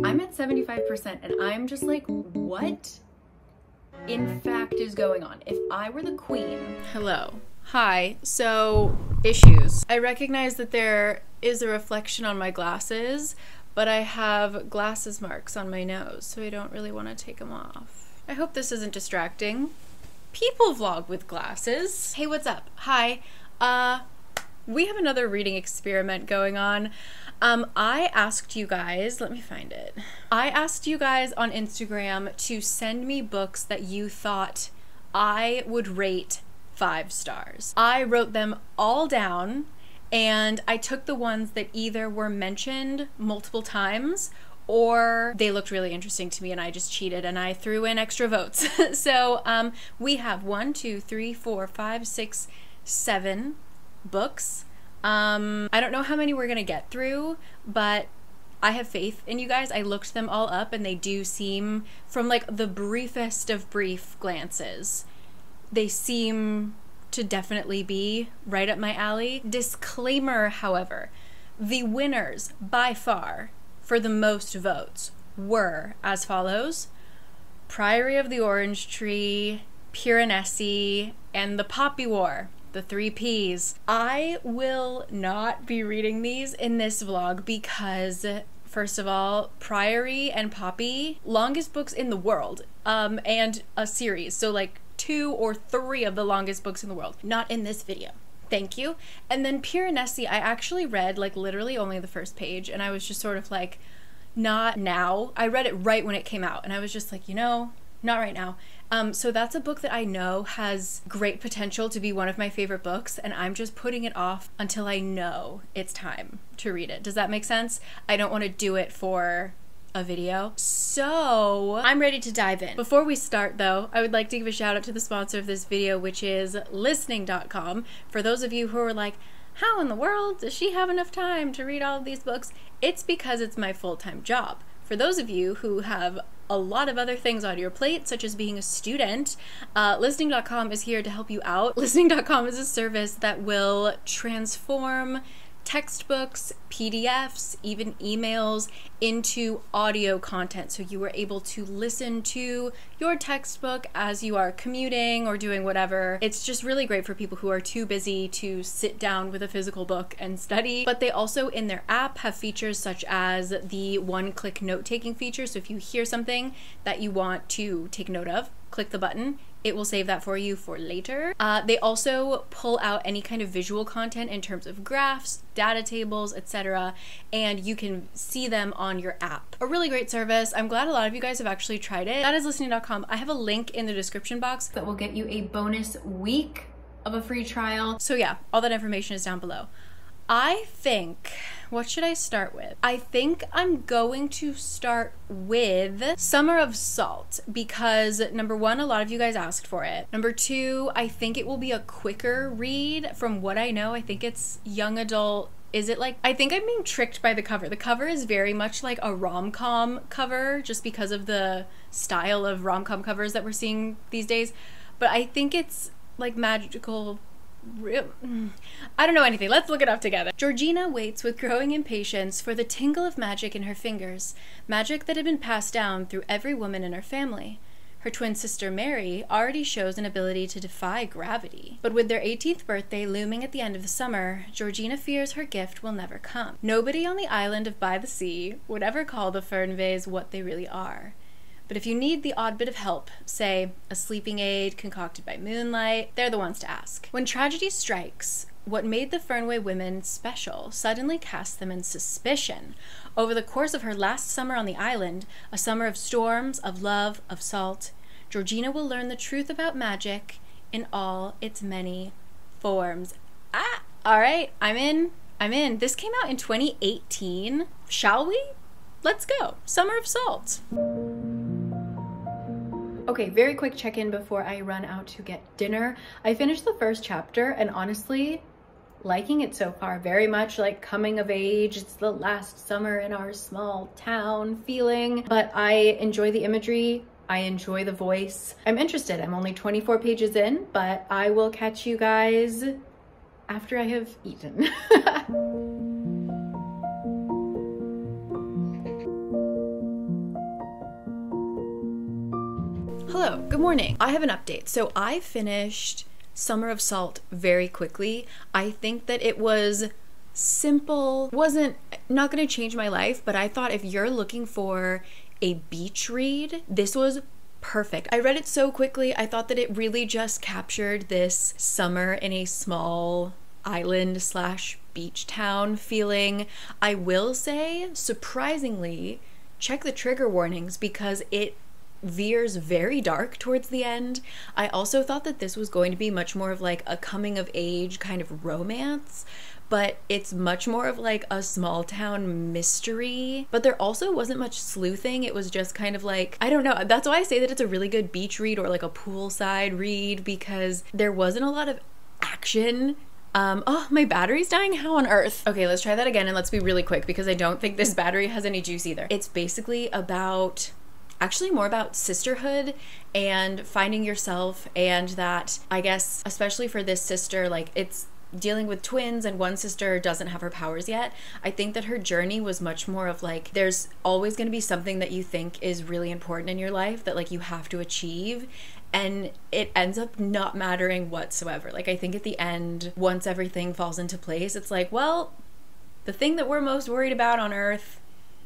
I'm at 75% and I'm just like, what in fact is going on? If I were the queen. Hello. Hi. So, issues. I recognize that there is a reflection on my glasses, but I have glasses marks on my nose, so I don't really want to take them off. I hope this isn't distracting. People vlog with glasses. Hey, what's up? Hi. We have another reading experiment going on. I asked you guys, let me find it. I asked you guys on Instagram to send me books that you thought I would rate 5 stars. I wrote them all down and I took the ones that either were mentioned multiple times or they looked really interesting to me and I just cheated and I threw in extra votes. So we have 1, 2, 3, 4, 5, 6, 7 books. I don't know how many we're gonna get through, but I have faith in you guys. I looked them all up and they do seem, from like the briefest of brief glances, they seem to definitely be right up my alley. Disclaimer, however, the winners by far for the most votes were as follows: Priory of the Orange Tree, Piranesi, and The Poppy War. The 3 Ps. I will not be reading these in this vlog because, first of all, Priory and Poppy, longest books in the world, and a series. So like 2 or 3 of the longest books in the world. Not in this video. Thank you. And then Piranesi, I actually read like literally only the first page and I was just sort of like, not now. I read it right when it came out and I was just like, you know, not right now. So that's a book that I know has great potential to be one of my favorite books, and I'm just putting it off until I know it's time to read it. Does that make sense? I don't want to do it for a video. So I'm ready to dive in. Before we start though, I would like to give a shout out to the sponsor of this video, which is listening.com. For those of you who are like, how in the world does she have enough time to read all of these books? It's because it's my full-time job. For those of you who have a lot of other things on your plate, such as being a student, listening.com is here to help you out. Listening.com is a service that will transform textbooks, PDFs, even emails into audio content. So you are able to listen to your textbook as you are commuting or doing whatever. It's just really great for people who are too busy to sit down with a physical book and study. But they also, in their app, have features such as the one-click note-taking feature. So if you hear something that you want to take note of, click the button. It will save that for you for later. They also pull out any kind of visual content in terms of graphs, data tables, etc. And you can see them on your app. A really great service. I'm glad a lot of you guys have actually tried it. That is listening.com. I have a link in the description box that will get you a bonus week of a free trial. So yeah, all that information is down below. I think, what should I start with? I think I'm going to start with Summer of Salt because number 1, a lot of you guys asked for it. Number 2, I think it will be a quicker read. From what I know, I think it's young adult. Is it like, I think I'm being tricked by the cover. The cover is very much like a rom-com cover just because of the style of rom-com covers that we're seeing these days. But I think it's like magical. I don't know anything. Let's look it up together. Georgina waits with growing impatience for the tingle of magic in her fingers, magic that had been passed down through every woman in her family. Her twin sister Mary already shows an ability to defy gravity. But with their 18th birthday looming at the end of the summer, Georgina fears her gift will never come. Nobody on the island of By the Sea would ever call the Fernvays what they really are. But if you need the odd bit of help, say a sleeping aid concocted by moonlight, they're the ones to ask. When tragedy strikes, what made the Fernway women special suddenly casts them in suspicion. Over the course of her last summer on the island, a summer of storms, of love, of salt, Georgina will learn the truth about magic in all its many forms. All right, I'm in. This came out in 2018. Shall we? Let's go. Summer of Salt. Okay, very quick check-in before I run out to get dinner. I finished the first chapter and honestly, liking it so far. Very much like coming of age. It's the last summer in our small town feeling, but I enjoy the imagery. I enjoy the voice. I'm interested. I'm only 24 pages in, but I will catch you guys after I have eaten. Hello, good morning. I have an update. So I finished Summer of Salt very quickly. I think that it was simple, not going to change my life, but I thought if you're looking for a beach read, this was perfect. I read it so quickly. I thought that it really just captured this summer in a small island / beach town feeling. I will say, surprisingly, check the trigger warnings because it veers very dark towards the end. I also thought that this was going to be much more of like a coming of age kind of romance, but it's much more of like a small town mystery. But there also wasn't much sleuthing. It was just kind of like, I don't know. That's why I say that it's a really good beach read or like a poolside read, because there wasn't a lot of action. Oh, my battery's dying. How on earth? Okay, let's try that again and let's be really quick because I don't think this battery has any juice either. It's basically about, actually more about sisterhood and finding yourself, and that, I guess, especially for this sister, like it's dealing with twins and one sister doesn't have her powers yet. I think that her journey was much more of like, there's always going to be something that you think is really important in your life that like you have to achieve, and it ends up not mattering whatsoever. Like I think at the end, once everything falls into place, it's like, well, the thing that we're most worried about on Earth,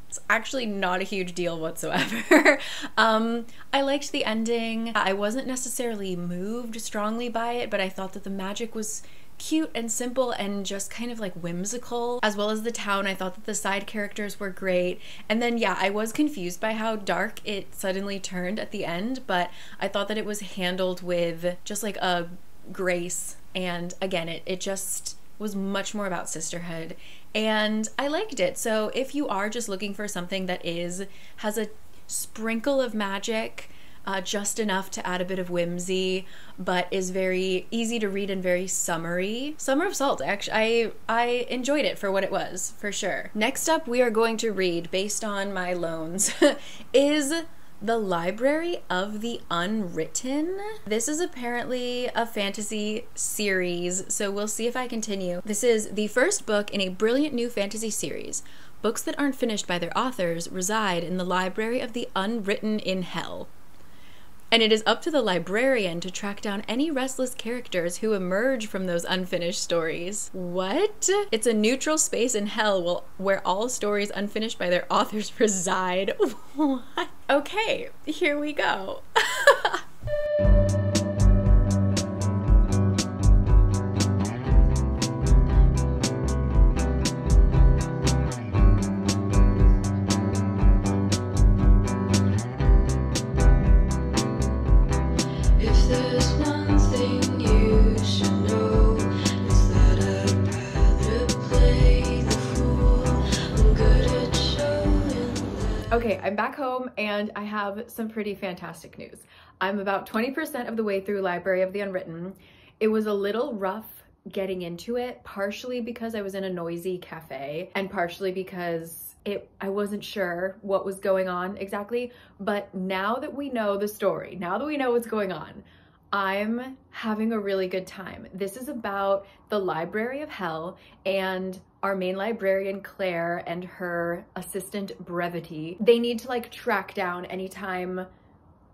it's actually not a huge deal whatsoever. I liked the ending. I wasn't necessarily moved strongly by it, but I thought that the magic was cute and simple and just kind of like whimsical, as well as the town. I thought that the side characters were great. And then yeah, I was confused by how dark it suddenly turned at the end, but I thought that it was handled with just like a grace. And again, it just was much more about sisterhood, and I liked it. So if you are just looking for something that has a sprinkle of magic, just enough to add a bit of whimsy, but is very easy to read and very summery, Summer of Salt, actually, I enjoyed it for what it was, for sure. Next up, we are going to read, based on my loans, is The Library of the Unwritten. This is apparently a fantasy series, so we'll see if I continue. This is the first book in a brilliant new fantasy series. Books that aren't finished by their authors reside in the Library of the Unwritten in Hell. And it is up to the librarian to track down any restless characters who emerge from those unfinished stories. What? It's a neutral space in hell where all stories unfinished by their authors reside. What? Okay, here we go. Okay, I'm back home and I have some pretty fantastic news. I'm about 20% of the way through Library of the Unwritten. It was a little rough getting into it, partially because I was in a noisy cafe and partially because I wasn't sure what was going on exactly. But now that we know the story, now that we know what's going on, I'm having a really good time. This is about the Library of Hell and our main librarian, Claire, and her assistant, Brevity. They need to like track down anytime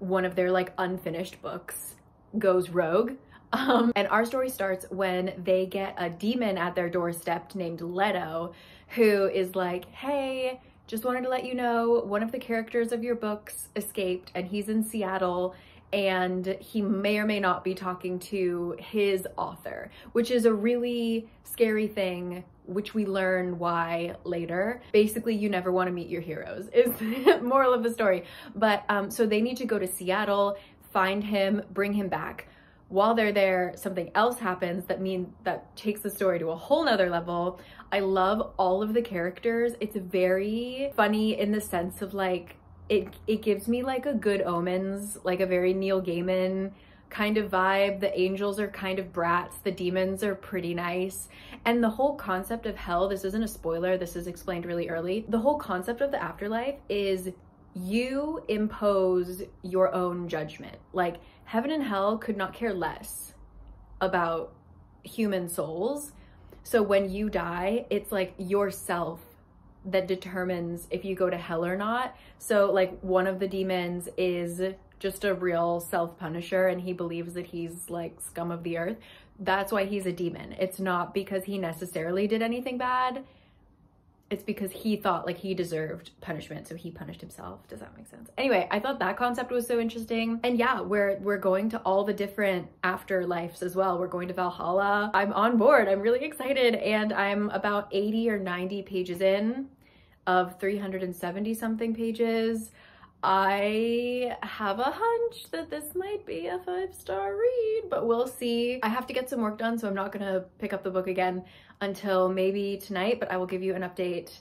one of their like unfinished books goes rogue. And our story starts when they get a demon at their doorstep named Leto, who is like, hey, just wanted to let you know one of the characters of your books escaped and he's in Seattle, and he may or may not be talking to his author, which is a really scary thing, which we learn why later. Basically, you never want to meet your heroes is the moral of the story. But so they need to go to Seattle, find him, bring him back. While they're there, something else happens that takes the story to a whole nother level. I love all of the characters. It's very funny in the sense of like, it gives me like a Good Omens, like a very Neil Gaiman kind of vibe. The angels are kind of brats, the demons are pretty nice. And the whole concept of hell, this isn't a spoiler, this is explained really early. The whole concept of the afterlife is you impose your own judgment. Like heaven and hell could not care less about human souls. So when you die, it's like yourself that determines if you go to hell or not. So like one of the demons is just a real self-punisher and he believes that he's like scum of the earth. That's why he's a demon. It's not because he necessarily did anything bad. It's because he thought like he deserved punishment, so he punished himself. Does that make sense? Anyway, I thought that concept was so interesting. And yeah, we're going to all the different afterlives as well. We're going to Valhalla. I'm on board. I'm really excited. And I'm about 80 or 90 pages in of 370 something pages. I have a hunch that this might be a 5-star read, but we'll see. I have to get some work done, so I'm not gonna pick up the book again until maybe tonight, but I will give you an update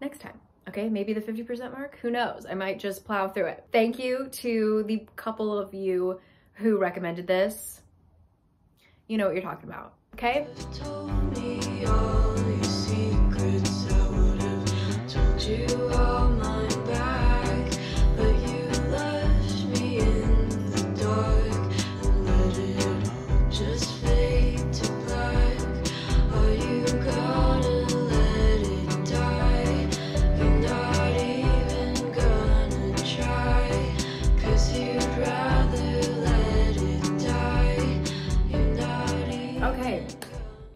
next time. Okay, maybe the 50% mark, who knows? I might just plow through it. Thank you to the couple of you who recommended this. You know what you're talking about, okay? Told me all your secrets, I would have told you all mine back, but you left me in the dark and let it all just fade to black. Are you gonna let it die? You're not even gonna try, 'cause you'd rather let it die. You're not even... Okay.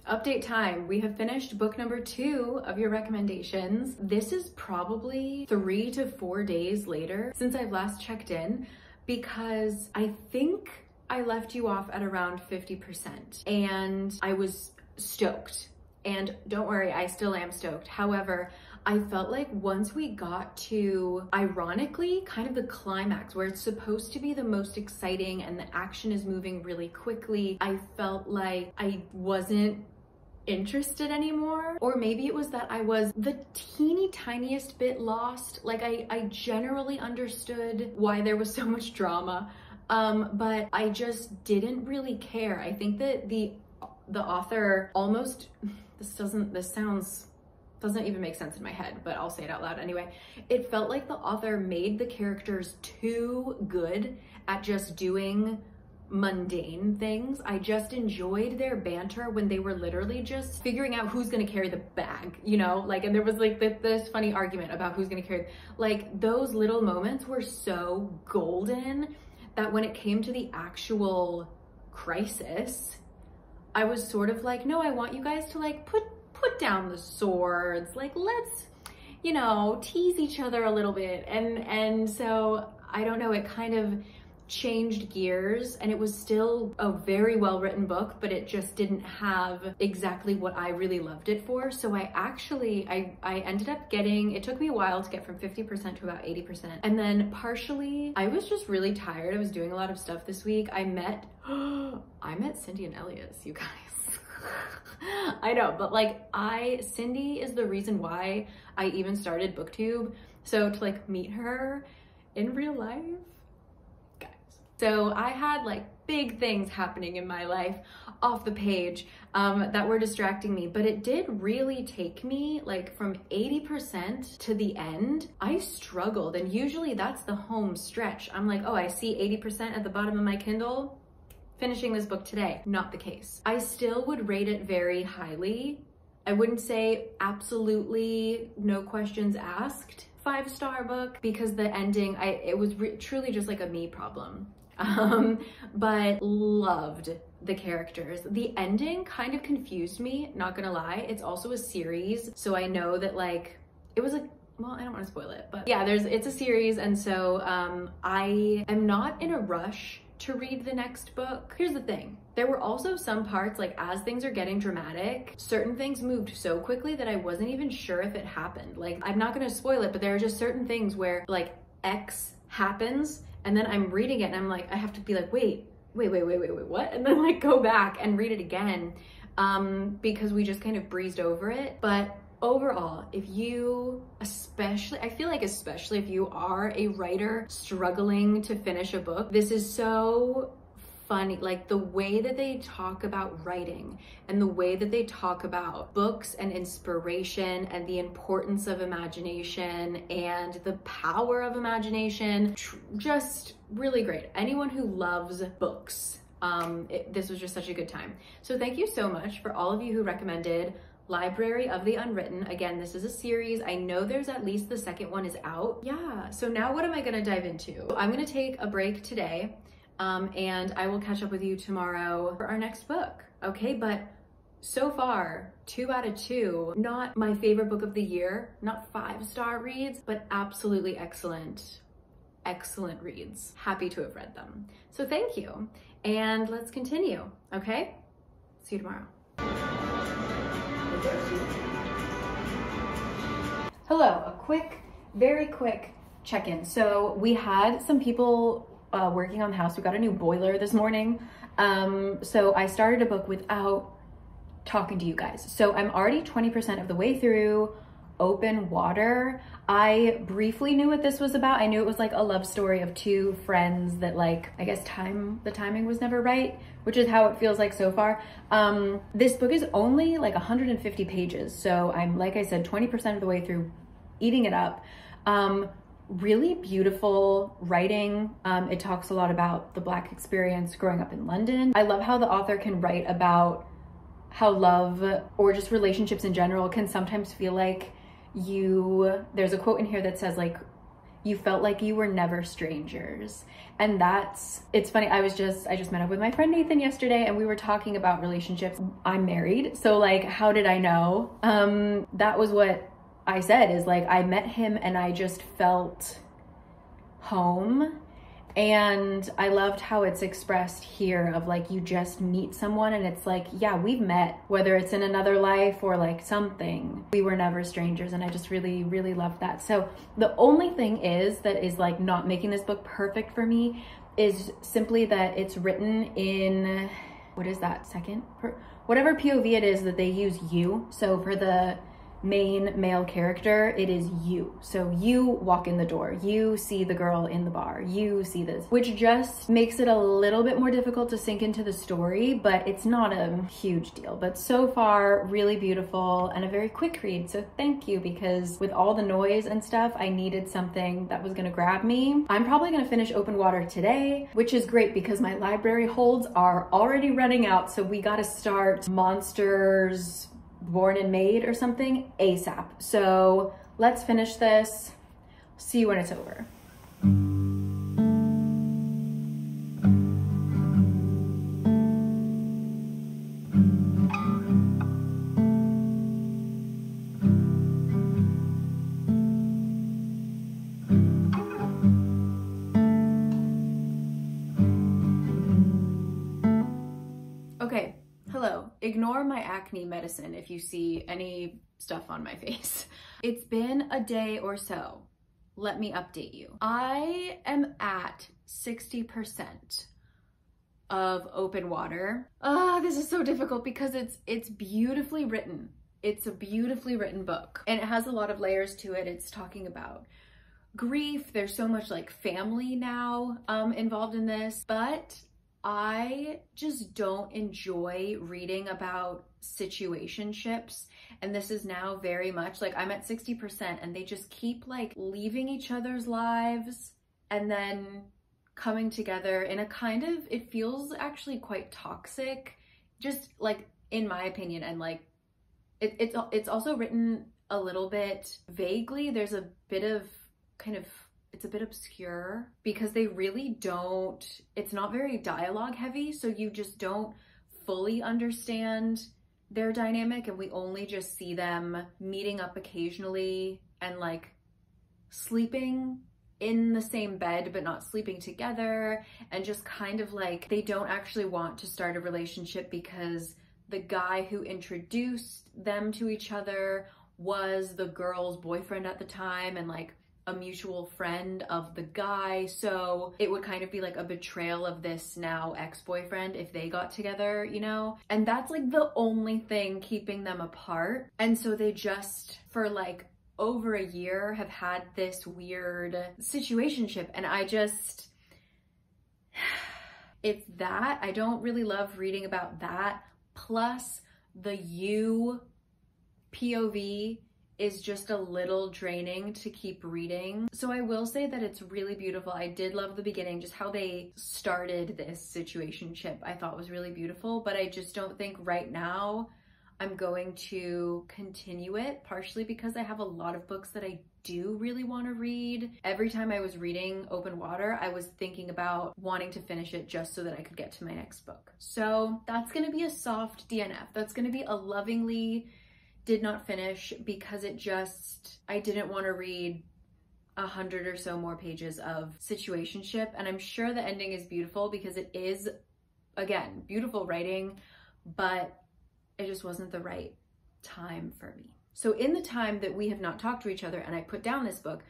Update time. We have finished book number 2 of your recommendations. This is probably 3 to 4 days later since I've last checked in, because I think I left you off at around 50% and I was stoked. And don't worry, I still am stoked. However, I felt like once we got to, ironically, kind of the climax where it's supposed to be the most exciting and the action is moving really quickly, I felt like I wasn't interested anymore. Or maybe it was that I was the teeny tiniest bit lost. Like I generally understood why there was so much drama, but I just didn't really care. I think that the author almost, this doesn't even make sense in my head, but I'll say it out loud anyway. It felt like the author made the characters too good at just doing mundane things. I just enjoyed their banter when they were literally just figuring out who's gonna carry the bag, you know? Like, and there was like this funny argument about who's gonna carry, like those little moments were so golden that when it came to the actual crisis, I was sort of like, no, I want you guys to like put down the swords, like let's, you know, tease each other a little bit. And so I don't know, it kind of changed gears, and it was still a very well written book, but it just didn't have exactly what I really loved it for. So I ended up getting, it took me a while to get from 50% to about 80%. And then partially, I was just really tired. I was doing a lot of stuff this week. I met Cindy and Elias, you guys. I know, but like Cindy is the reason why I even started BookTube. So to like meet her in real life, guys. So I had like big things happening in my life off the page that were distracting me, but it did really take me like from 80% to the end. I struggled, and usually that's the home stretch. I'm like, oh, I see 80% at the bottom of my Kindle. Finishing this book today. Not the case. I still would rate it very highly. I wouldn't say absolutely no questions asked 5-star book, because the ending, it was truly just like a me problem. But loved the characters. The ending kind of confused me, not gonna lie. It's also a series, so I know that like, it was a, well, I don't want to spoil it, but yeah, it's a series, and so I am not in a rush to read the next book. Here's the thing. There were also some parts, like as things are getting dramatic, certain things moved so quickly that I wasn't even sure if it happened. Like, I'm not gonna spoil it, but there are just certain things where like X happens, and then I'm reading it and I'm like, I have to be like, wait, what? And then like go back and read it again, because we just kind of breezed over it. But overall, if you, I feel like especially if you are a writer struggling to finish a book, this is so funny. Like the way that they talk about writing and the way that they talk about books and inspiration and the importance of imagination and the power of imagination, just really great. Anyone who loves books, this was just such a good time. So thank you so much for all of you who recommended Library of the Unwritten. Again, this is a series. I know there's at least the second one is out. Yeah, so now what am I gonna dive into? I'm gonna take a break today and I will catch up with you tomorrow for our next book, okay? But so far, 2 out of 2, not my favorite book of the year, not 5-star reads, but absolutely excellent reads. Happy to have read them. So thank you, and let's continue, okay? See you tomorrow. Hello, a very quick check-in. So we had some people working on the house. We got a new boiler this morning. So I started a book without talking to you guys. So I'm already 20% of the way through Open Water. I briefly knew what this was about. I knew it was like a love story of 2 friends that, like, I guess the timing was never right, which is how it feels like so far. This book is only like 150 pages. So I'm, like I said, 20% of the way through eating it up. Really beautiful writing. It talks a lot about the Black experience growing up in London. I love how the author can write about how love or just relationships in general can sometimes feel like there's a quote in here that says, like, you felt like you were never strangers. And it's funny. I just met up with my friend Nathan yesterday and we were talking about relationships. I'm married. So like, how did I know? That was what I said, is like, I met him and I just felt home. And I loved how it's expressed here of like, you just meet someone and it's like, yeah, we've met, whether it's in another life or like something. We were never strangers, and I just really, really loved that. So the only thing that is like not making this book perfect for me is simply that it's written in, what is that, whatever POV it is that they use you. So for the main male character, it is you. So you walk in the door, you see the girl in the bar, you see this, which just makes it a little bit more difficult to sink into the story, but it's not a huge deal. But so far, really beautiful and a very quick read. So thank you, because with all the noise and stuff, I needed something that was gonna grab me. I'm probably gonna finish Open Water today, which is great because my library holds are already running out. So we gotta start Monsters Born and Made or something ASAP. So let's finish this. See you when it's over. Okay. Hello. Ignore my acne medicine if you see any stuff on my face. It's been a day or so. Let me update you. I am at 60% of Open Water. This is so difficult because it's beautifully written. It's a beautifully written book and it has a lot of layers to it. It's talking about grief. There's so much like family now involved in this, but I just don't enjoy reading about situationships. And this is now very much like, I'm at 60% and they just keep like leaving each other's lives and then coming together in a kind of, it feels actually quite toxic, just like in my opinion. And like, it's also written a little bit vaguely. There's a bit of kind of, it's a bit obscure because they really don't, it's not very dialogue heavy. So you just don't fully understand their dynamic and we only just see them meeting up occasionally and like sleeping in the same bed but not sleeping together, and just kind of like they don't actually want to start a relationship because the guy who introduced them to each other was the girl's boyfriend at the time and like a mutual friend of the guy. So it would kind of be like a betrayal of this now ex-boyfriend if they got together, you know? And that's like the only thing keeping them apart. And so they just, for like over a year, have had this weird situationship. And I just, it's that. I don't really love reading about that. Plus the you POV is just a little draining to keep reading. So I will say that it's really beautiful. I did love the beginning, just how they started this situationship I thought was really beautiful, but I just don't think right now I'm going to continue it, partially because I have a lot of books that I do really want to read. Every time I was reading Open Water, I was thinking about wanting to finish it just so that I could get to my next book. So that's gonna be a soft DNF. That's gonna be a lovingly did not finish, because I didn't want to read 100 or so more pages of situationship. And I'm sure the ending is beautiful because it is, again, beautiful writing, but it just wasn't the right time for me. So in the time that we have not talked to each other and I put down this book,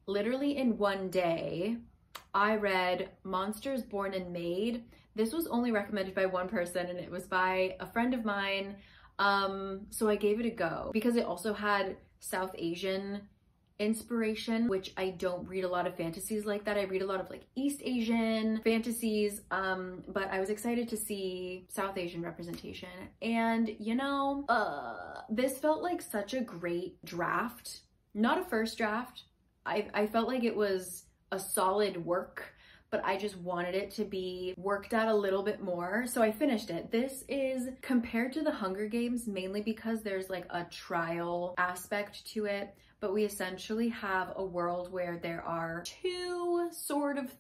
literally in one day, I read Monsters Born and Made. This was only recommended by one person, and it was by a friend of mine. So I gave it a go because it also had South Asian inspiration, which I don't read a lot of fantasies like that. I read a lot of like East Asian fantasies, but I was excited to see South Asian representation. And you know, this felt like such a great draft. Not a first draft. I felt like it was a solid work, but I just wanted it to be worked out a little bit more. So I finished it. This is compared to the Hunger Games, mainly because there's like a trial aspect to it, but we essentially have a world where there are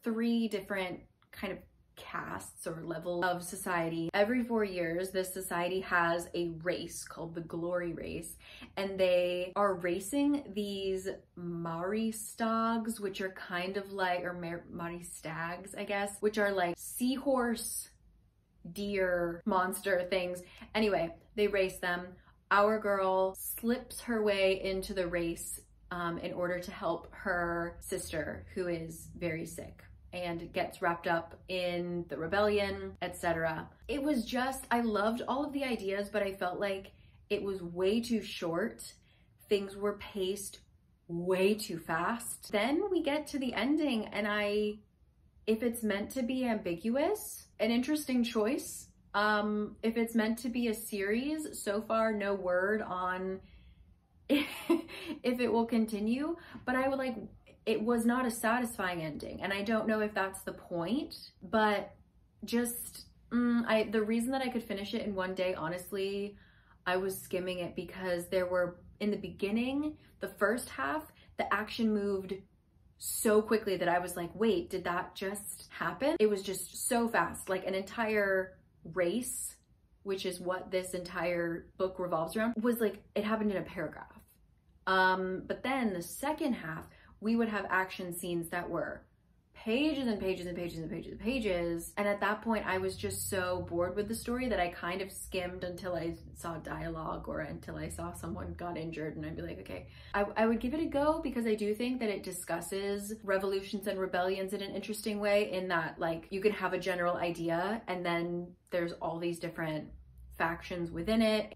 three different kind of castes or levels of society. Every 4 years, this society has a race called the Glory Race, and they are racing these Mari stags, which are kind of like, or Mari stags, I guess, which are like seahorse, deer, monster things. Anyway, they race them. Our girl slips her way into the race in order to help her sister, who is very sick, and gets wrapped up in the rebellion, etc. It was just, I loved all of the ideas, but I felt like it was way too short. Things were paced way too fast. Then we get to the ending, and if it's meant to be ambiguous, an interesting choice. If it's meant to be a series, so far no word on if it will continue, but I would like, it was not a satisfying ending, and I don't know if that's the point, but just the reason that I could finish it in one day, honestly, I was skimming it because there were, in the beginning, the first half, the action moved so quickly that I was like, wait, did that just happen? It was just so fast, like an entire race, which is what this entire book revolves around, was like, it happened in a paragraph. But then the second half, we would have action scenes that were pages and pages and pages and pages and pages. And at that point, I was just so bored with the story that I kind of skimmed until I saw dialogue or until I saw someone got injured, and I'd be like, okay. I would give it a go because I do think that it discusses revolutions and rebellions in an interesting way, in that like you can have a general idea and then there's all these different factions within it.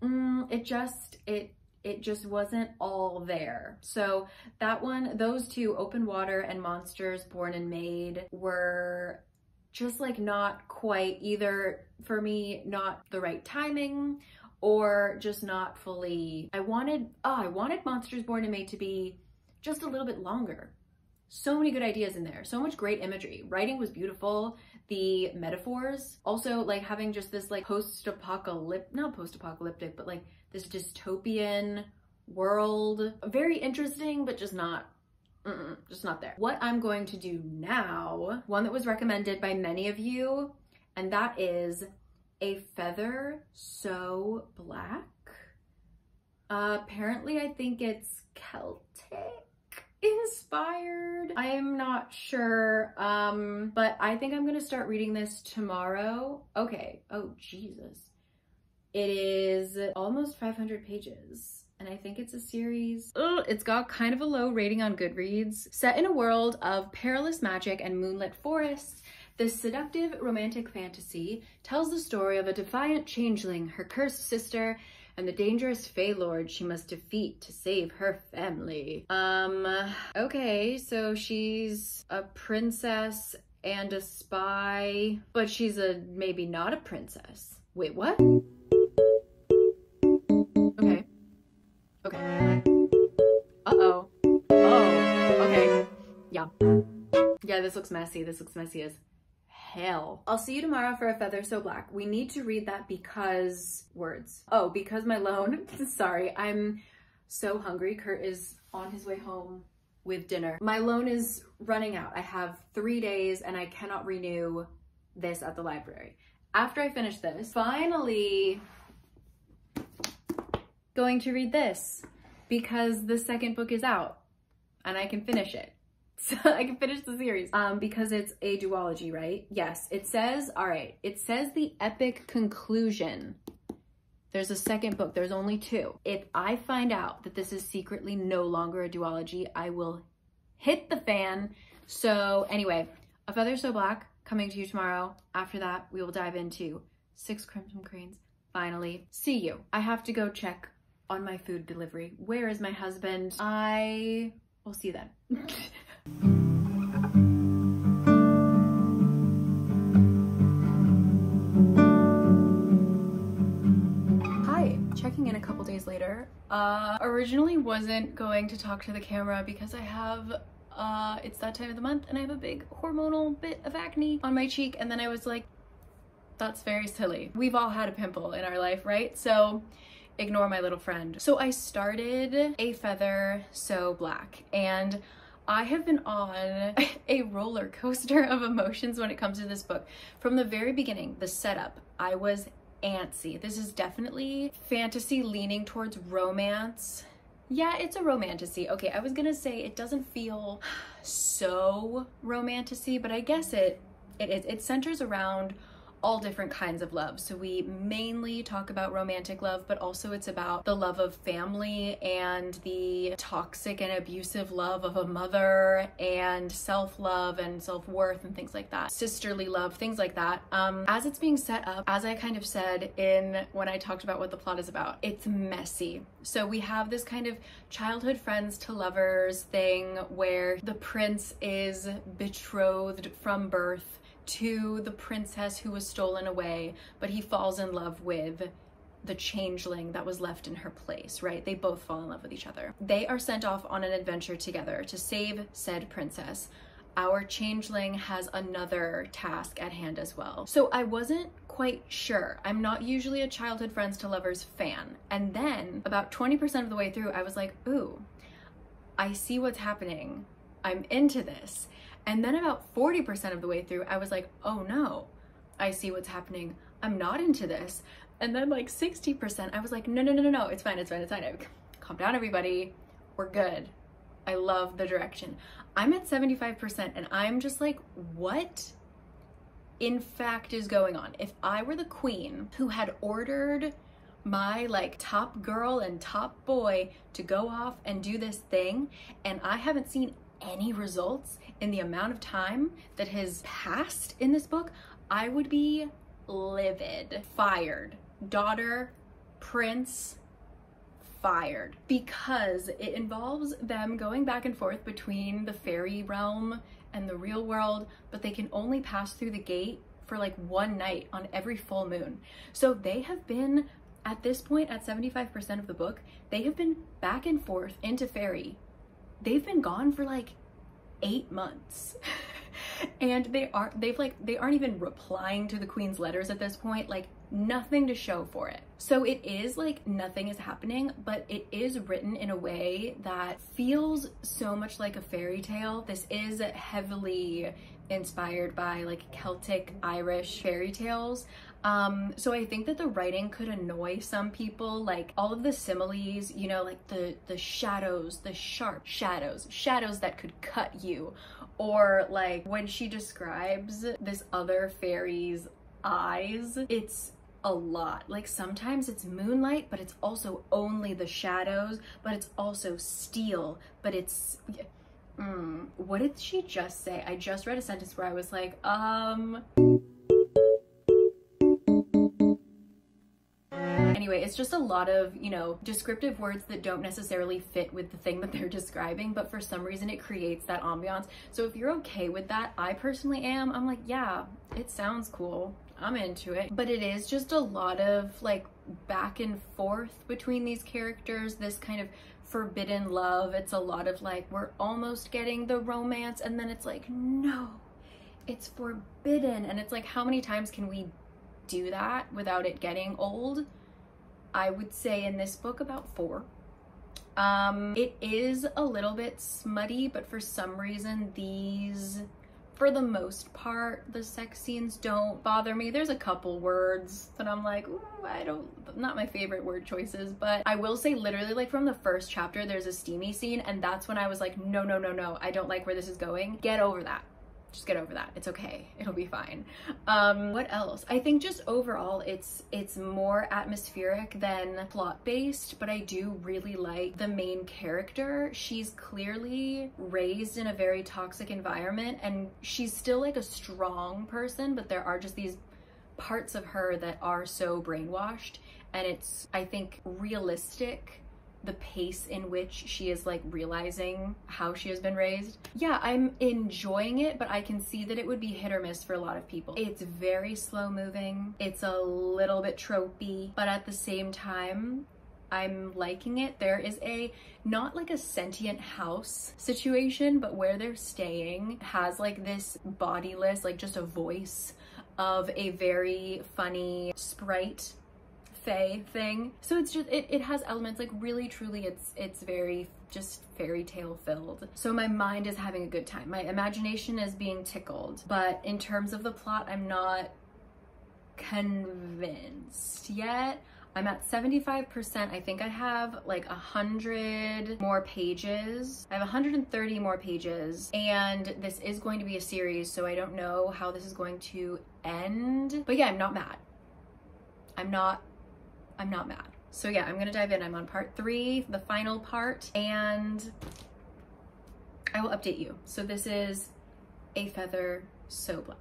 It just wasn't all there. So that one, those two, Open Water and Monsters Born and Made, were just like not quite, either for me, not the right timing, or just not fully. I wanted Monsters Born and Made to be just a little bit longer. So many good ideas in there, so much great imagery. Writing was beautiful. The metaphors, also like having just this like not post-apocalyptic, but like this dystopian world. Very interesting, but just not there. What I'm going to do now, one that was recommended by many of you, and that is A Feather So Black. Apparently I think it's Celtic inspired. I am not sure, but I think I'm gonna start reading this tomorrow. Okay, oh Jesus. It is almost 500 pages, and I think it's a series. It's got kind of a low rating on Goodreads. Set in a world of perilous magic and moonlit forests, this seductive romantic fantasy tells the story of a defiant changeling, her cursed sister, and the dangerous Fey Lord she must defeat to save her family. Okay, so she's a princess and a spy, but she's maybe not a princess. Wait, what? Okay. Uh-oh. Oh, okay. Yeah. Yeah, this looks messy. This looks messy as hell. I'll see you tomorrow for A Feather So Black. We need to read that because words. Oh, because my loan, sorry, I'm so hungry. Kurt is on his way home with dinner. My loan is running out. I have 3 days and I cannot renew this at the library. After I finish this, finally going to read this because the second book is out and I can finish it. So I can finish the series because it's a duology, right? Yes, it says, all right, it says the epic conclusion. There's a second book, there's only 2. If I find out that this is secretly no longer a duology, I will hit the fan. So anyway, A Feather So Black coming to you tomorrow. After that, we will dive into 6 Crimson Cranes. Finally, see you. I have to go check on my food delivery. Where is my husband? I will see you then. Checking in a couple days later. Originally wasn't going to talk to the camera because I have, it's that time of the month and I have a big hormonal bit of acne on my cheek, and then I was like, that's very silly. We've all had a pimple in our life, right? So ignore my little friend. So I started A Feather So Black, and I have been on a roller coaster of emotions when it comes to this book. From the very beginning, the setup, I was antsy. This is definitely fantasy leaning towards romance. Yeah, it's a romantasy. Okay, I was gonna say it doesn't feel so romantasy, but I guess it is. It centers around all different kinds of love. So we mainly talk about romantic love, but also it's about the love of family and the toxic and abusive love of a mother, and self-love and self-worth and things like that. Sisterly love, things like that. As it's being set up, as I kind of said when I talked about what the plot is about, it's messy. So we have this kind of childhood friends to lovers thing where the prince is betrothed from birth to the princess who was stolen away, but he falls in love with the changeling that was left in her place, right? They both fall in love with each other. They are sent off on an adventure together to save said princess. Our changeling has another task at hand as well. So I wasn't quite sure. I'm not usually a childhood friends to lovers fan. And then about 20% of the way through, I was like, ooh, I see what's happening. I'm into this. And then about 40% of the way through, I was like, oh no, I see what's happening. I'm not into this. And then like 60%, I was like, no, it's fine. Calm down, everybody. We're good. I love the direction. I'm at 75% and I'm just like, what in fact is going on? If I were the queen who had ordered my like top girl and top boy to go off and do this thing, and I haven't seen any results in the amount of time that has passed in this book, I would be livid. Fired. Daughter, prince, fired. Because it involves them going back and forth between the fairy realm and the real world, but they can only pass through the gate for like 1 night on every full moon. So they have been, at this point, at 75% of the book, they have been back and forth into fairy. They've been gone for like 8 months. And they aren't even replying to the queen's letters at this point, like nothing to show for it. So it is like nothing is happening, but it is written in a way that feels so much like a fairy tale. This is heavily inspired by like Celtic Irish fairy tales. So I think that the writing could annoy some people, like all of the similes, you know, like the shadows, the sharp shadows that could cut you, or like when she describes this other fairy's eyes, it's a lot. Like sometimes it's moonlight, but it's also only the shadows, but it's also steel, but it's what did she just say? I just read a sentence where I was like, Anyway, it's just a lot of, you know, descriptive words that don't necessarily fit with the thing that they're describing, but for some reason it creates that ambiance. So if you're okay with that, I personally am. I'm like, yeah, it sounds cool. I'm into it. But it is just a lot of like back and forth between these characters, this kind of forbidden love. It's a lot of like, we're almost getting the romance, and then it's like, no, it's forbidden. And it's like, how many times can we do that without it getting old? I would say in this book about 4. It is a little bit smutty, but for some reason these, for the most part, the sex scenes don't bother me. There's a couple words that I'm like, ooh, not my favorite word choices, but I will say literally like from the first chapter, there's a steamy scene, and that's when I was like, no, no, no, no, I don't like where this is going. Get over that. Just get over that. It's okay. It'll be fine. What else? I think just overall, it's more atmospheric than plot-based, but I do really like the main character. She's clearly raised in a very toxic environment, and she's still like a strong person, but there are just these parts of her that are so brainwashed, and it's, I think, realistic, the pace in which she is like realizing how she has been raised. Yeah, I'm enjoying it, but I can see that it would be hit or miss for a lot of people. It's very slow moving. It's a little bit tropey, but at the same time, I'm liking it. There is not like a sentient house situation, but where they're staying has like this bodiless, like just a voice of a very funny sprite fae thing. So it's just, it has elements like really truly it's very just fairy tale filled. So my mind is having a good time. My imagination is being tickled, but in terms of the plot, I'm not convinced yet. I'm at 75%. I think I have like 100 more pages. I have 130 more pages, and this is going to be a series, so I don't know how this is going to end. But yeah, I'm not mad. I'm not mad. So yeah, I'm gonna dive in. I'm on part 3, the final part, and I will update you. So this is A Feather So Black.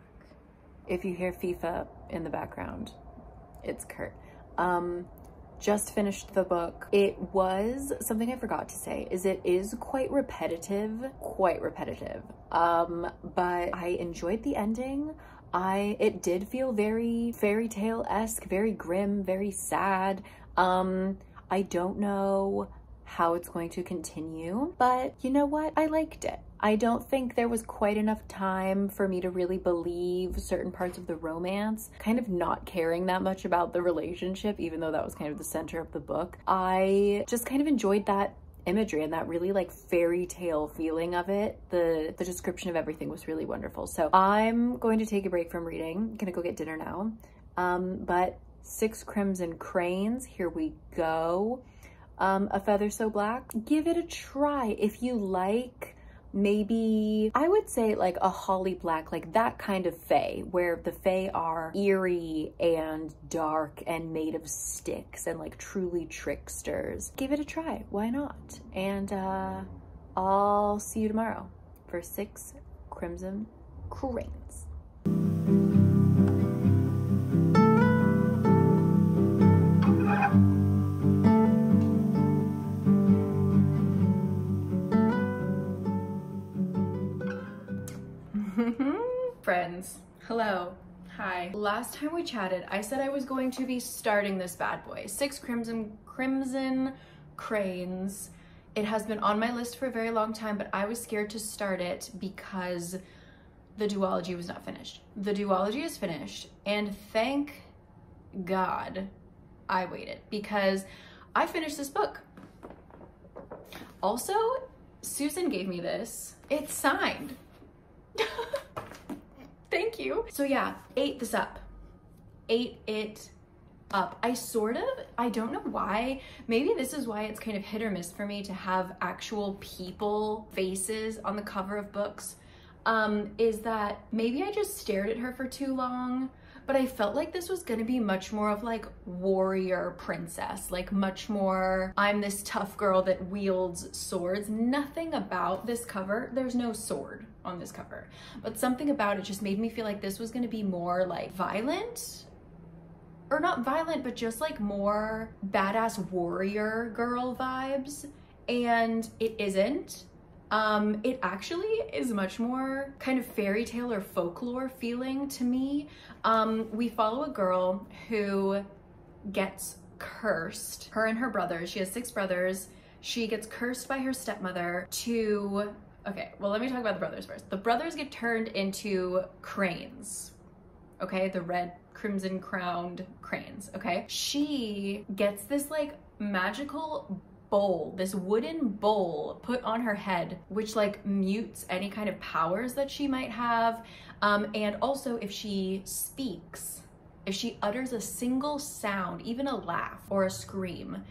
If you hear FIFA in the background, it's Kurt. Just finished the book. It was, something I forgot to say is it is quite repetitive, but I enjoyed the ending. It did feel very fairy tale-esque, very grim, very sad. I don't know how it's going to continue, but you know what? I liked it. I don't think there was quite enough time for me to really believe certain parts of the romance, kind of not caring that much about the relationship, even though that was kind of the center of the book. I just kind of enjoyed that imagery and that really like fairy tale feeling of it. The description of everything was really wonderful. So I'm going to take a break from reading. I'm gonna go get dinner now. But 6 Crimson Cranes, here we go. A Feather So Black, give it a try. If you like maybe, I would say like a Holly Black, like that kind of fae, where the fae are eerie and dark and made of sticks and like truly tricksters. Give it a try, why not? And I'll see you tomorrow for 6 Crimson Cranes. Friends, hello, hi. Last time we chatted, I said I was going to be starting this bad boy, 6 Crimson Cranes. It has been on my list for a very long time, but I was scared to start it because the duology was not finished. The duology is finished, and thank God I waited, because I finished this book. Also, Susan gave me this. It's signed. Thank you. So yeah, ate this up. Ate it up. I don't know why. Maybe this is why it's kind of hit or miss for me to have actual people faces on the cover of books. Is that maybe I just stared at her for too long, but I felt like this was gonna be much more of like warrior princess, like much more, I'm this tough girl that wields swords. Nothing about this cover, there's no sword on this cover, but something about it just made me feel like this was gonna be more like violent, or not violent, but just like more badass warrior girl vibes, and it isn't. It actually is much more kind of fairy tale or folklore feeling to me. We follow a girl who gets cursed, her and her brothers. She has 6 brothers. She gets cursed by her stepmother to Okay, well, let me talk about the brothers first. The brothers get turned into cranes, okay? The red crimson crowned cranes, okay? She gets this like magical bowl, this wooden bowl put on her head, which like mutes any kind of powers that she might have. And also if she speaks, if she utters a single sound, even a laugh or a scream,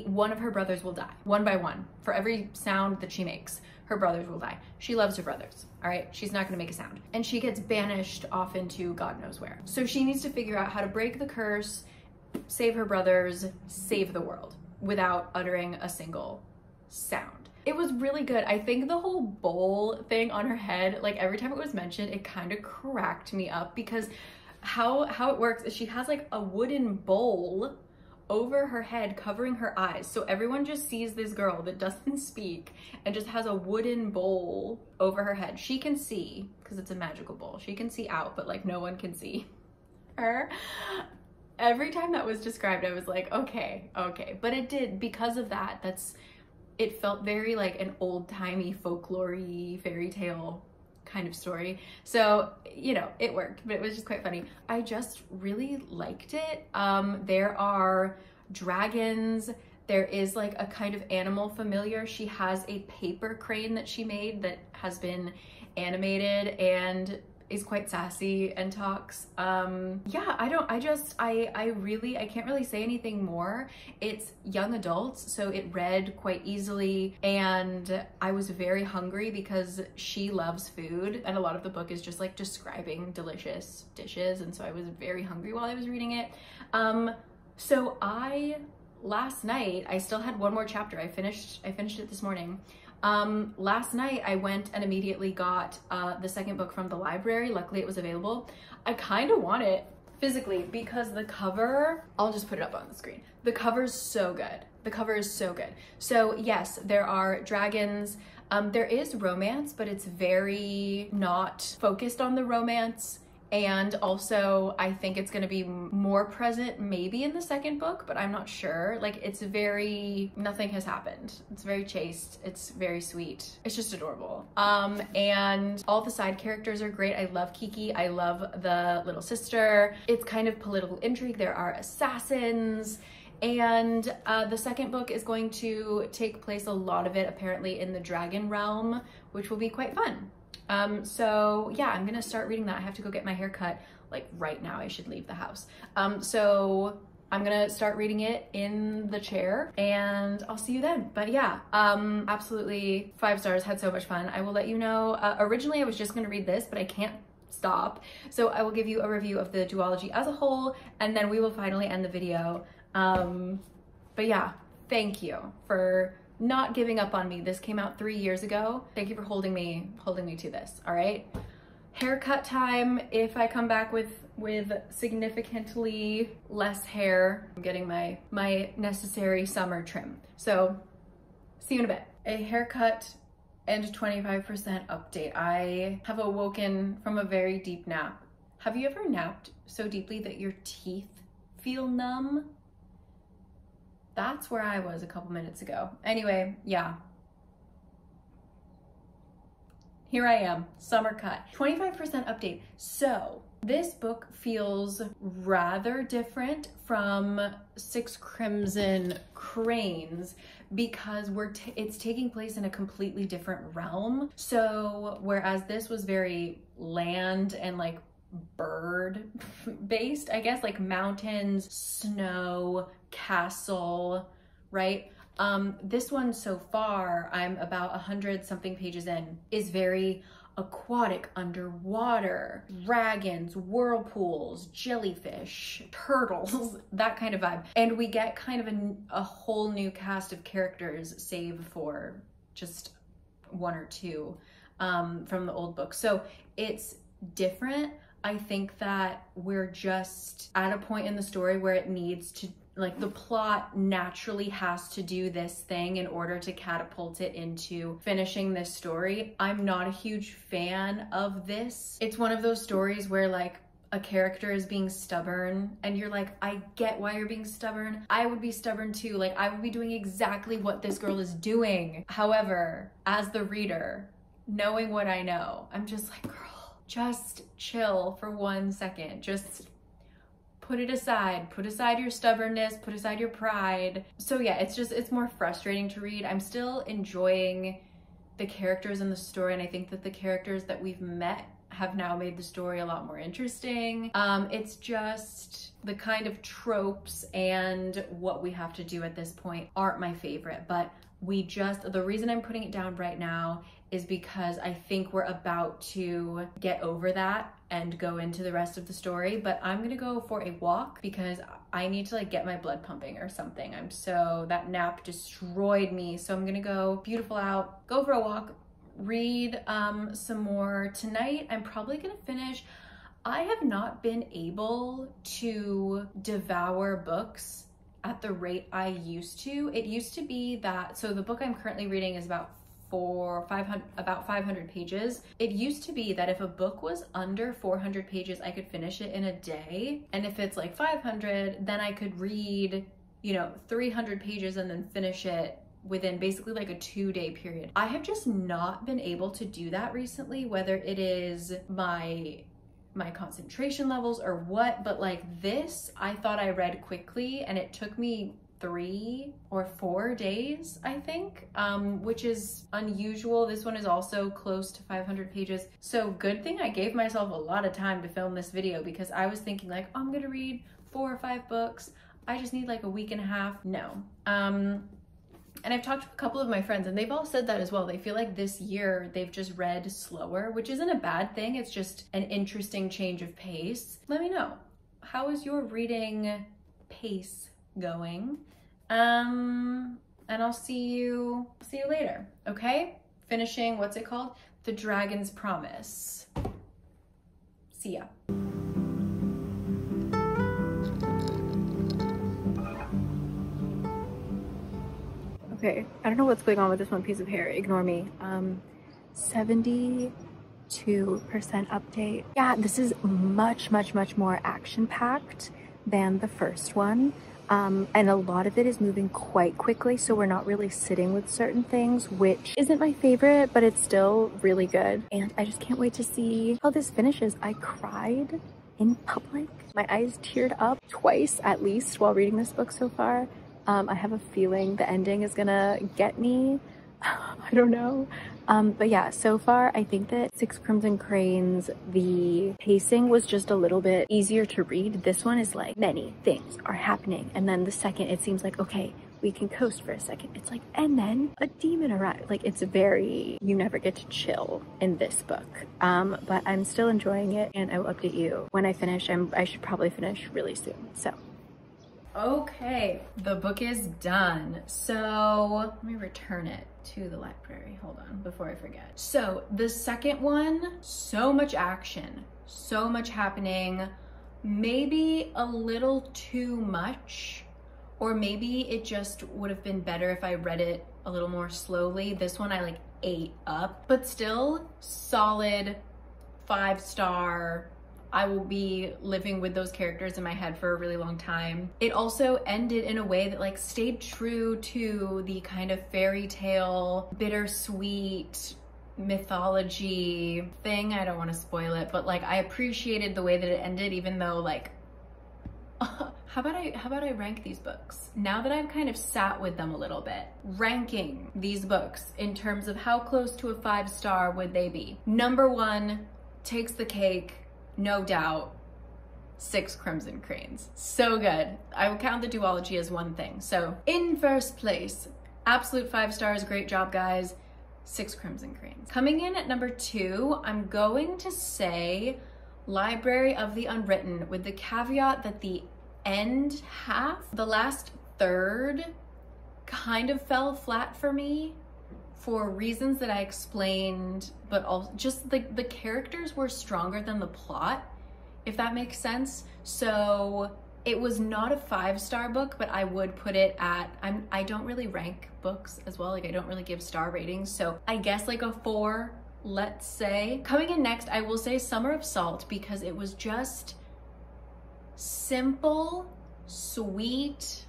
one of her brothers will die, one by one. For every sound that she makes, her brothers will die. She loves her brothers, all right? She's not gonna make a sound. And she gets banished off into God knows where. So she needs to figure out how to break the curse, save her brothers, save the world without uttering a single sound. It was really good. I think the whole bowl thing on her head, like every time it was mentioned, it kind of cracked me up because how it works is she has like a wooden bowl over her head covering her eyes. So everyone just sees this girl that doesn't speak and just has a wooden bowl over her head. She can see, because it's a magical bowl, she can see out, but like no one can see her. Every time that was described, I was like, okay. But it did, because of that, it felt very like an old-timey folklore-y fairy tale kind of story. So, you know, it worked, but it was just quite funny. I just really liked it. There are dragons. There is like a kind of animal familiar. She has a paper crane that she made that has been animated and is quite sassy and talks. Yeah, I can't really say anything more. It's young adults, so it read quite easily, and I was very hungry because she loves food, and a lot of the book is just like describing delicious dishes, and so I was very hungry while I was reading it. So last night, I still had one more chapter. I finished it this morning. Last night I went and immediately got the second book from the library. Luckily it was available. I kind of want it physically because the cover, I'll just put it up on the screen. The cover is so good. The cover is so good. So yes, there are dragons. There is romance, but it's very not focused on the romance. And also I think it's gonna be more present maybe in the second book, but I'm not sure. Like nothing has happened. It's very chaste, it's very sweet. It's just adorable. And all the side characters are great. I love Kiki, I love the little sister. It's kind of political intrigue. There are assassins. And the second book is going to take place, a lot of it apparently, in the dragon realm, which will be quite fun. So yeah, I'm gonna start reading that. I have to go get my hair cut like right now. I should leave the house. So I'm gonna start reading it in the chair and I'll see you then. But yeah, absolutely 5 stars, had so much fun. I will let you know. Originally I was just gonna read this, but I can't stop. So I will give you a review of the duology as a whole, and then we will finally end the video. But yeah, thank you for not giving up on me. This came out 3 years ago. Thank you for holding me to this, all right? Haircut time. If I come back with significantly less hair, I'm getting my necessary summer trim. So see you in a bit. A haircut and 25% update. I have awoken from a very deep nap. Have you ever napped so deeply that your teeth feel numb? That's where I was a couple minutes ago. Anyway, yeah. Here I am, summer cut. 25% update. So this book feels rather different from Six Crimson Cranes because it's taking place in a completely different realm. So whereas this was very land and like bird based, I guess, like mountains, snow, castle, right? This one so far, I'm about 100 something pages in, is very aquatic, underwater, dragons, whirlpools, jellyfish, turtles, that kind of vibe. And we get kind of a whole new cast of characters, save for just 1 or 2 from the old book. So it's different. I think that we're just at a point in the story where it needs to, like, the plot naturally has to do this thing in order to catapult it into finishing this story. I'm not a huge fan of this. It's one of those stories where, like, a character is being stubborn and you're like, I get why you're being stubborn. I would be stubborn too. Like, I would be doing exactly what this girl is doing. However, as the reader, knowing what I know, I'm just like, girl, just chill for 1 second. Just put it aside. Put aside your stubbornness, put aside your pride. So yeah, it's more frustrating to read. I'm still enjoying the characters in the story, and I think that the characters that we've met have now made the story a lot more interesting. It's just the kind of tropes and what we have to do at this point aren't my favorite, but the reason I'm putting it down right now is because I think we're about to get over that and go into the rest of the story. But I'm gonna go for a walk because I need to like get my blood pumping or something. That nap destroyed me. So I'm gonna go beautiful out, go for a walk, read some more. Tonight I'm probably gonna finish. I have not been able to devour books at the rate I used to. It used to be that, so the book I'm currently reading is about 500 pages. It used to be that if a book was under 400 pages, I could finish it in a day. And if it's like 500, then I could read, 300 pages and then finish it within basically like a 2-day period. I have just not been able to do that recently, whether it is my concentration levels or what, but like this, I thought I read quickly and it took me 3 or 4 days, I think, which is unusual. This one is also close to 500 pages. So good thing I gave myself a lot of time to film this video, because I was thinking like, oh, I'm gonna read 4 or 5 books. I just need like a week and a half. No. And I've talked to a couple of my friends and they've all said that as well. They feel like this year they've just read slower, which isn't a bad thing. It's just an interesting change of pace. Let me know, how is your reading pace going? And I'll see you later, okay? Finishing, what's it called? The Dragon's Promise. See ya. Okay, I don't know what's going on with this one piece of hair, ignore me. 72% update. Yeah, this is much more action-packed than the first one. And a lot of it is moving quite quickly, so we're not really sitting with certain things, which isn't my favorite, but it's still really good. And I just can't wait to see how this finishes. I cried in public. My eyes teared up twice at least while reading this book so far. I have a feeling the ending is gonna get me. I don't know. But yeah, so far I think that 6 Crimson Cranes, the pacing was just a little bit easier to read. This one is like many things are happening, and then the second it seems like, okay, we can coast for a second. It's like, and then a demon arrived. Like, it's very, you never get to chill in this book. But I'm still enjoying it, and I will update you when I finish. I should probably finish really soon, so. Okay, the book is done. So let me return it to the library. Hold on, before I forget. So the second one, so much action, so much happening, maybe a little too much, or maybe it just would have been better if I read it a little more slowly. This one I like ate up, but still solid 5-star. I will be living with those characters in my head for a really long time. It also ended in a way that like stayed true to the kind of fairy tale, bittersweet mythology thing. I don't want to spoil it, but like I appreciated the way that it ended, even though like, how about I rank these books? Now that I've kind of sat with them a little bit, ranking these books in terms of how close to a 5-star would they be? Number 1 takes the cake, no doubt, 6 Crimson Cranes. So good. I will count the duology as one thing. So in first place, absolute 5 stars, great job guys, 6 Crimson Cranes. Coming in at number 2, I'm going to say Library of the Unwritten, with the caveat that the end half, the last third, kind of fell flat for me for reasons that I explained, but also just the characters were stronger than the plot, if that makes sense. So it was not a 5-star book, but I would put it at, I don't really rank books as well, like I don't really give star ratings, so I guess like a 4, let's say. Coming in next, I will say Summer of Salt, because it was just simple, sweet,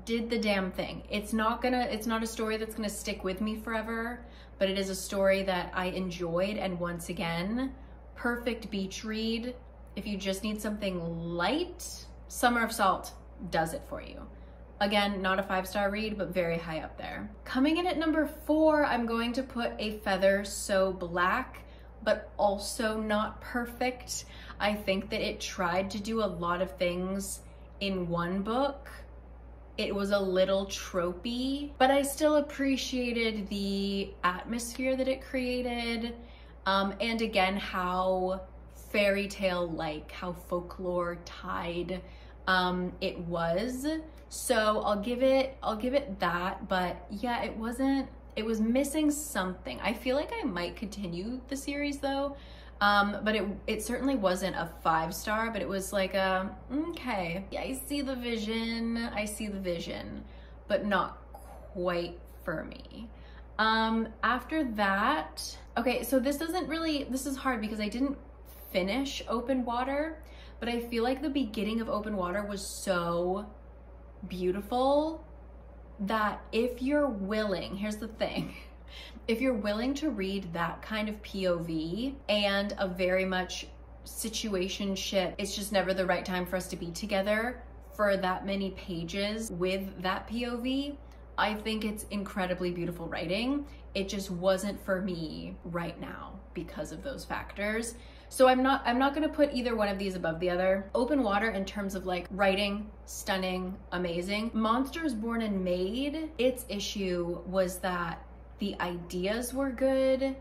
did the damn thing. It's not a story that's gonna stick with me forever, but it is a story that I enjoyed, and once again, perfect beach read. If you just need something light, Summer of Salt does it for you. Again, not a 5-star read, but very high up there. Coming in at number 4, I'm going to put A Feather So Black, but also not perfect. I think that it tried to do a lot of things in one book. It was a little tropey, but I still appreciated the atmosphere that it created. And again, how fairy tale-like, how folklore tied it was. So I'll give it that, but yeah, it was missing something. I feel like I might continue the series though, but it certainly wasn't a 5-star, but it was like okay, yeah, I see the vision, but not quite for me. After that, okay, so this is hard because I didn't finish Open Water, but I feel like the beginning of Open Water was so beautiful that if you're willing, here's the thing, if you're willing to read that kind of POV and a very much situationship, it's just never the right time for us to be together for that many pages with that POV, I think it's incredibly beautiful writing. It just wasn't for me right now because of those factors. So I'm not gonna put either one of these above the other. Open Water, in terms of like writing, stunning, amazing. Monsters Born and Made, its issue was that the ideas were good,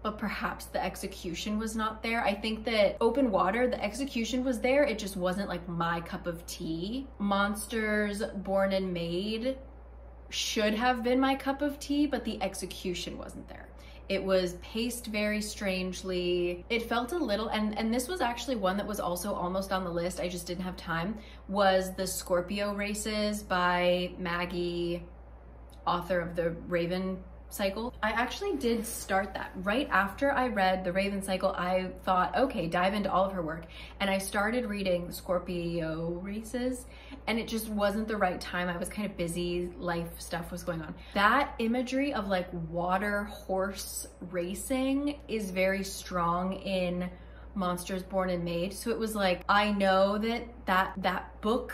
but perhaps the execution was not there. I think that Open Water, the execution was there, it just wasn't like my cup of tea. Monsters Born and Made should have been my cup of tea, but the execution wasn't there. It was paced very strangely. It felt a little, and this was actually one that was also almost on the list, I just didn't have time, was The Scorpio Races by Maggie, author of the Raven Cycle. I actually did start that. Right after I read the Raven Cycle, I thought, okay, dive into all of her work. And I started reading Scorpio Races, and it just wasn't the right time. I was kind of busy, life stuff was going on. That imagery of like water horse racing is very strong in Monsters Born and Made. So it was like, I know that book,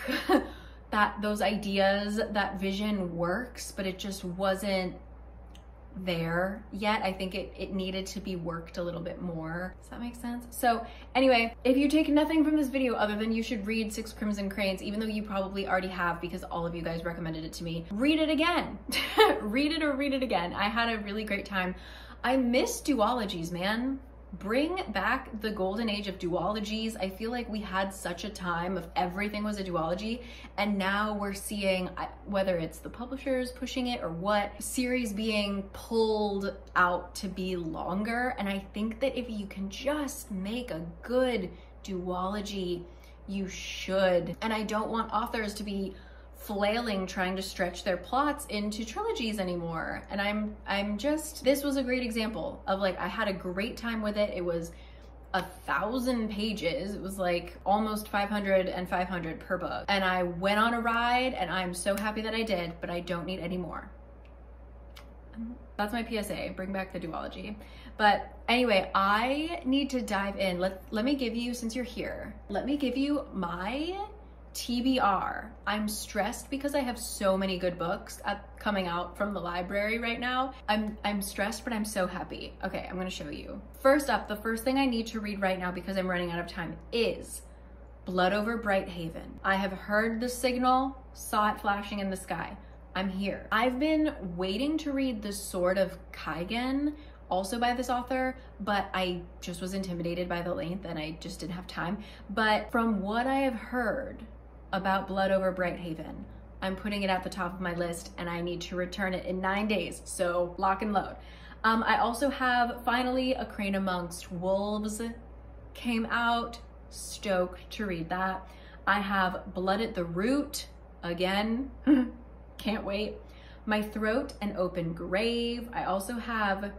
those ideas, that vision works, but it just wasn't there yet. I think it needed to be worked a little bit more. Does that make sense? So anyway, if you take nothing from this video other than you should read Six Crimson Cranes, even though you probably already have because all of you guys recommended it to me, read it again. Read it again. I had a really great time. I miss duologies, man. Bring back the golden age of duologies. I feel like we had such a time of everything was a duology, and now we're seeing, whether it's the publishers pushing it or what, series being pulled out to be longer. And I think that if you can just make a good duology, you should. And I don't want authors to be flailing trying to stretch their plots into trilogies anymore. And I'm just, this was a great example of like, I had a great time with it. It was 1,000 pages. It was like almost 500 and 500 per book. And I went on a ride, and I'm so happy that I did, but I don't need any more. That's my PSA, bring back the duology. But anyway, I need to dive in. Let me give you, since you're here, let me give you my TBR. I'm stressed because I have so many good books coming out from the library right now. I'm stressed, but I'm so happy. Okay, I'm gonna show you. First up, the first thing I need to read right now because I'm running out of time is Blood Over Bright Haven. I have heard the signal, saw it flashing in the sky. I'm here. I've been waiting to read The Sword of Kaigen, also by this author, but I just was intimidated by the length and I just didn't have time. But from what I have heard about Blood Over Bright Haven, I'm putting it at the top of my list, and I need to return it in 9 days, so lock and load. I also have finally A Crane Amongst Wolves came out, stoked to read that. I have Blood at the Root, again, can't wait. My Throat, An Open Grave. I also have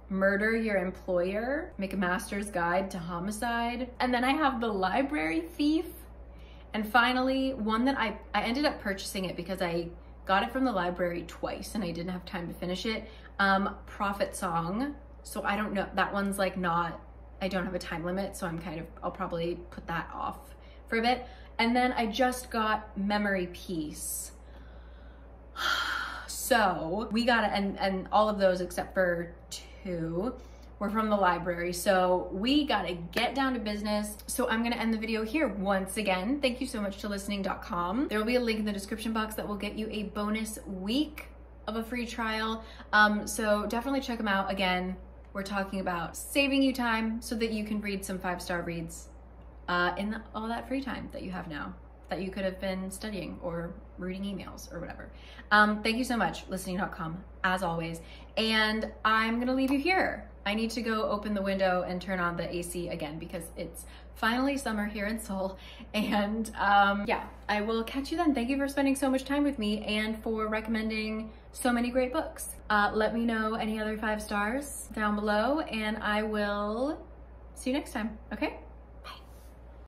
Murder Your Employer, McMaster's Guide to Homicide. And then I have The Library Thief. And finally, one that I ended up purchasing it because I got it from the library twice and I didn't have time to finish it. Prophet Song. So I don't know, that one's like not, I don't have a time limit, so I'll probably put that off for a bit. And then I just got Memory Peace. So we got it, and all of those except for 2 were from the library. So we gotta get down to business. So I'm gonna end the video here. Once again, thank you so much to listening.com. There will be a link in the description box that will get you a bonus week of a free trial. So definitely check them out. Again, we're talking about saving you time so that you can read some 5-star reads in all that free time that you have now, that you could have been studying or reading emails or whatever. Thank you so much, listening.com, as always. And I'm gonna leave you here. I need to go open the window and turn on the AC again because it's finally summer here in Seoul. And yeah, I will catch you then. Thank you for spending so much time with me and for recommending so many great books. Let me know any other 5 stars down below and I will see you next time, okay?